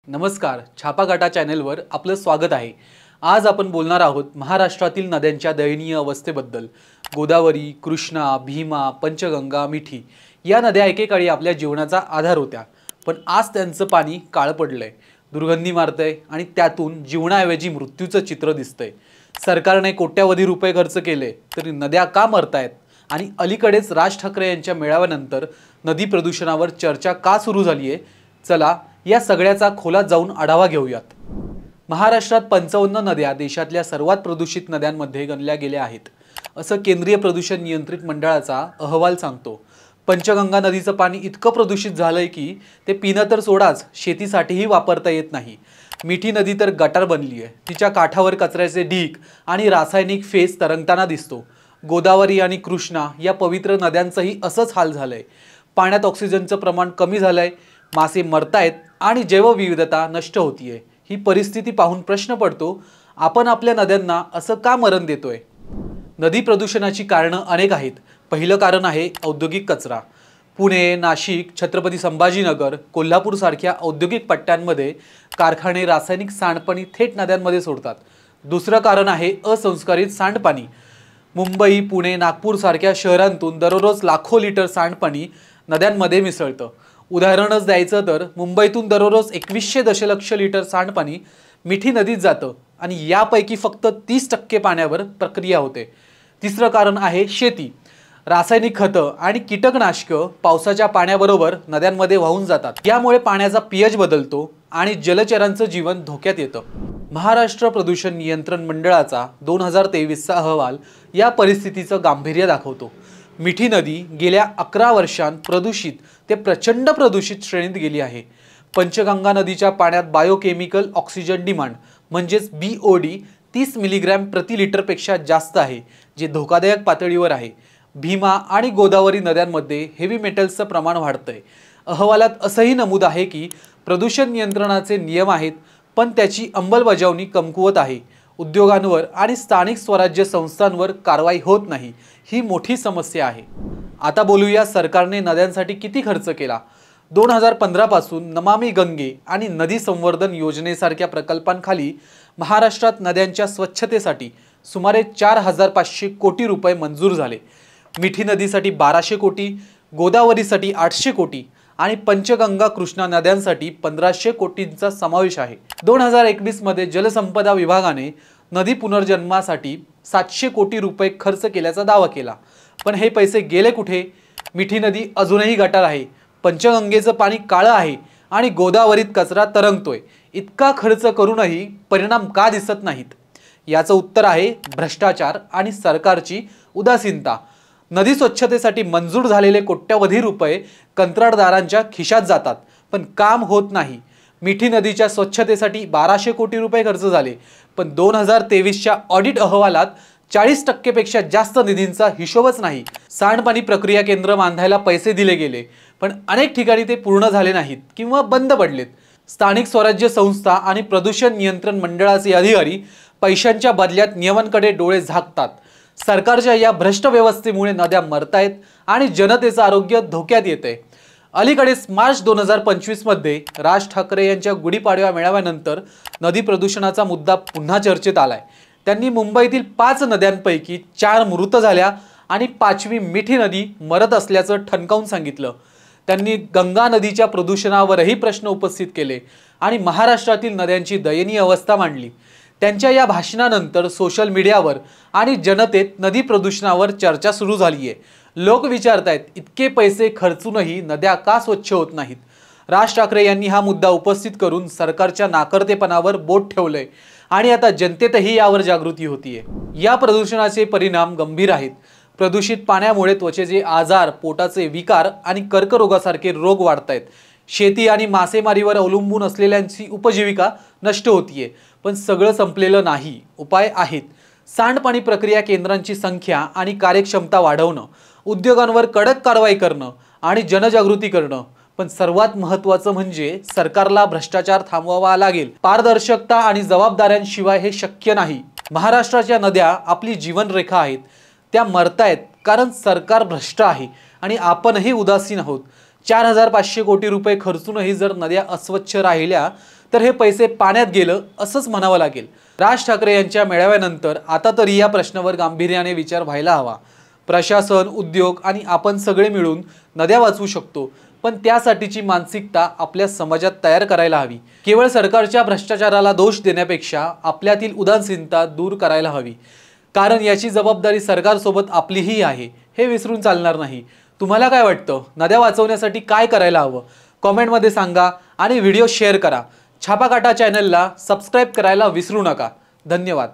नमस्कार, छापाकाटा चॅनलवर आपलं स्वागत आहे। आज आपण बोलणार आहोत महाराष्ट्रातील नद्यांच्या दयनीय अवस्थेबद्दल। गोदावरी, कृष्णा, भीमा, पंचगंगा, मिठी या नद्या एकेकाळी आपल्या जीवनाचा आधार होत्या, पण आज त्यांचं पाणी काळ पडलंय, दुर्गंधी मारतंय आणि त्यातून जीवनाऐवजी मृत्यूचं चित्र दिसतंय। सरकारने कोट्यावधी रुपये खर्च केले तरी नद्या का मरतायत आणि अलीकडेच राज ठाकरे यांच्या मेळाव्यानंतर नदी प्रदूषणावर चर्चा का सुरू झाली आहे? चला या सगळ्याचा खोलात जाऊन आढावा घेऊयात। महाराष्ट्रात 55 नद्या देशातल्या सर्वात प्रदूषित नद्यांमध्ये गणल्या गेल्या आहेत, असं केंद्रीय प्रदूषण नियंत्रित मंडळाचा अहवाल सांगतो। पंचगंगा नदीचं पाणी इतकं प्रदूषित झालंय की ते पिणं तर सोडाच, शेतीसाठीही वापरता येत नाही। मिठी नदी तर गटार बनली आहे, तिच्या काठावर कचऱ्याचे ढीग आणि रासायनिक फेस तरंगताना दिसतो। गोदावरी आणि कृष्णा या पवित्र नद्यांचंही असंच हाल झालंय। पाण्यात ऑक्सिजनचं प्रमाण कमी झालंय, मासे मरतायत आणि जैवविविधता नष्ट होतीये। ही परिस्थिती पाहून प्रश्न पडतो, आपण आपल्या नद्यांना असं का मरण देतोय? नदी प्रदूषणाची कारणं अनेक आहेत। पहिलं कारण आहे औद्योगिक कचरा। पुणे, नाशिक, छत्रपती संभाजीनगर, कोल्हापूर सारख्या औद्योगिक पट्ट्यांमध्ये कारखाने रासायनिक सांडपाणी थेट नद्यांमध्ये सोडतात। दुसरं कारण आहे असंस्कारित सांडपाणी। मुंबई, पुणे, नागपूर सारख्या शहरांतून दररोज लाखो लिटर सांडपाणी नद्यांमध्ये मिसळतं। उदाहरणच द्यायचं तर मुंबईतून दररोज 2100 दशलक्ष लिटर सांडपाणी मिठी नदीत जातं आणि यापैकी फक्त 30% पाण्यावर प्रक्रिया होते। तिसरं कारण आहे शेती। रासायनिक खतं आणि कीटकनाशकं पावसाच्या पाण्याबरोबर नद्यांमध्ये वाहून जातात। यामुळे पाण्याचा पीएच बदलतो आणि जलचरांचं जीवन धोक्यात येतं। महाराष्ट्र प्रदूषण नियंत्रण मंडळाचा 2023चा अहवाल या परिस्थितीचं गांभीर्य दाखवतो। मिठी नदी गेल्या 11 वर्षांत प्रदूषित ते प्रचंड प्रदूषित श्रेणीत गेली आहे। पंचगंगा नदीच्या पाण्यात बायोकेमिकल ऑक्सिजन डिमांड म्हणजेच BOD 30 मिलीग्रॅम प्रति लिटरपेक्षा जास्त आहे, जे धोकादायक पातळीवर आहे। भीमा आणि गोदावरी नद्यांमध्ये हेवी मेटल्सचं प्रमाण वाढतंय। अहवालात असंही नमूद आहे की प्रदूषण नियंत्रणाचे नियम आहेत, पण त्याची अंमलबजावणी कमकुवत आहे। उद्योगांवर आणि स्थानिक स्वराज्य संस्थांवर कारवाई होत नाही, ही मोठी समस्या आहे। आता बोलूया सरकारने नद्यांसाठी किती खर्च केला। 2015 पासून नमामि गंगे आणि नदी संवर्धन योजनेसारख्या प्रकल्पांखाली महाराष्ट्रात नद्यांच्या स्वच्छतेसाठी सुमारे 4500 कोटी रुपये मंजूर झाले। मिठी नदीसाठी 1200 कोटी, गोदावरीसाठी 800 कोटी आणि पंचगंगा कृष्णा नद्यांसाठी 1500 कोटींचा समावेश आहे। 2021 मध्ये जलसंपदा विभागाने नदी पुनर्जन्मासाठी 700 कोटी रुपये खर्च केल्याचा दावा केला, पण हे पैसे गेले कुठे? मिठी नदी अजूनही गटार आहे, पंचगंगेचं पाणी काळं आहे आणि गोदावरीत कचरा तरंगतोय। इतका खर्च करूनही परिणाम का दिसत नाहीत? याचं उत्तर आहे भ्रष्टाचार आणि सरकारची उदासीनता। नदी स्वच्छतेसाठी मंजूर झालेले कोट्यवधी रुपये कंत्राटदारांच्या खिशात जातात, पण काम होत नाही। मिठी नदीच्या स्वच्छतेसाठी 1200 कोटी रुपये खर्च झाले, पण 2023च्या ऑडिट अहवालात 40% पेक्षा जास्त निधींचा हिशोबच नाही। सांडपाणी प्रक्रिया केंद्र बांधायला पैसे दिले गेले, पण अनेक ठिकाणी ते पूर्ण झाले नाहीत किंवा बंद पडलेत। स्थानिक स्वराज्य संस्था आणि प्रदूषण नियंत्रण मंडळाचे अधिकारी पैशांच्या बदल्यात नियमांकडे डोळे झाकतात। सरकारच्या या भ्रष्ट व्यवस्थेमुळे नद्या मरतायत आणि जनतेचं आरोग्य धोक्यात येतंय। अलीकडेच मार्च 2025 मध्ये राज ठाकरे यांच्या गुढीपाडव्या मेळाव्यानंतर नदी प्रदूषणाचा मुद्दा पुन्हा चर्चेत आलाय। त्यांनी मुंबईतील 5 नद्यांपैकी 4 मृत झाल्या आणि 5वी मिठी नदी मरत असल्याचं ठणकावून सांगितलं। त्यांनी गंगा नदीच्या प्रदूषणावरही प्रश्न उपस्थित केले आणि महाराष्ट्रातील नद्यांची दयनीय अवस्था मांडली। त्यांच्या या भाषणानंतर सोशल मीडियावर आणि जनतेत नदी प्रदूषणावर चर्चा सुरू झाली आहे। लोक विचारतायत, इतके पैसे खर्चूनही नद्या का स्वच्छ होत नाहीत? राज ठाकरे यांनी हा मुद्दा उपस्थित करून सरकारच्या नाकर्तेपणावर बोट ठेवलंय आणि आता जनतेतही यावर जागृती होतीये। या प्रदूषणाचे परिणाम गंभीर आहेत। प्रदूषित पाण्यामुळे त्वचेचे आजार, पोटाचे विकार आणि कर्करोगासारखे रोग वाढतायत। शेती आणि मासेमारीवर अवलंबून असलेल्यांची उपजीविका नष्ट होतीये, पण सगळं संपलेलं नाही। उपाय आहेत। सांडपाणी प्रक्रिया केंद्रांची संख्या आणि कार्यक्षमता वाढवणं, उद्योगांवर कडक कारवाई करणं आणि जनजागृती करणं, पण सर्वात महत्त्वाचं म्हणजे सरकारला भ्रष्टाचार थांबवावा लागेल। पारदर्शकता आणि जबाबदाऱ्यांशिवाय हे शक्य नाही। महाराष्ट्राच्या नद्या आपली जीवनरेखा आहेत, त्या मरतायत कारण सरकार भ्रष्ट आहे आणि आपणही उदासीन आहोत। 4500 कोटी रुपये खर्चूनही जर नद्या अस्वच्छ राहिल्या तर हे पैसे पाण्यात गेलं असंच म्हणावं लागेल। राज ठाकरे यांच्या मेळाव्यानंतर आता तरी या प्रश्नावर गांभीर्याने विचार व्हायला हवा। प्रशासन, उद्योग आणि आपण सगळे मिळून नद्या वाचवू शकतो, पण त्यासाठीची मानसिकता आपल्या समाजात तयार करायला हवी। केवळ सरकारच्या भ्रष्टाचाराला दोष देण्यापेक्षा आपल्यातील उदासीनता दूर करायला हवी, कारण याची जबाबदारी सरकारसोबत आपलीही आहे, हे विसरून चालणार नाही। तुम्हाला काय वाटतं? नद्या वाचवण्यासाठी काय करायला हवं? कमेंटमध्ये सांगा आणि व्हिडिओ शेअर करा। छापा काटा चॅनलला सबस्क्राइब करायला विसरू नका। धन्यवाद।